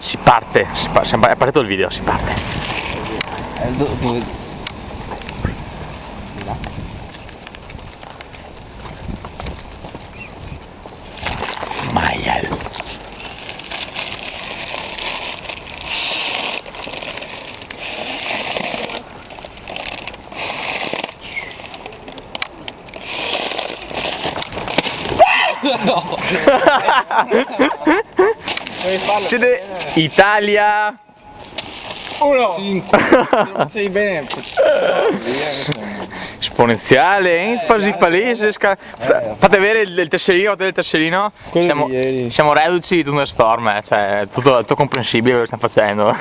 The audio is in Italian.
Si parte, è partito il video, si parte. Maiel. Siete Italia 1 5 sei bene esponenziale, enfasi palese, fate avere il tesserino, siamo reduci di Thunderstorm, cioè tutto comprensibile quello che stiamo facendo.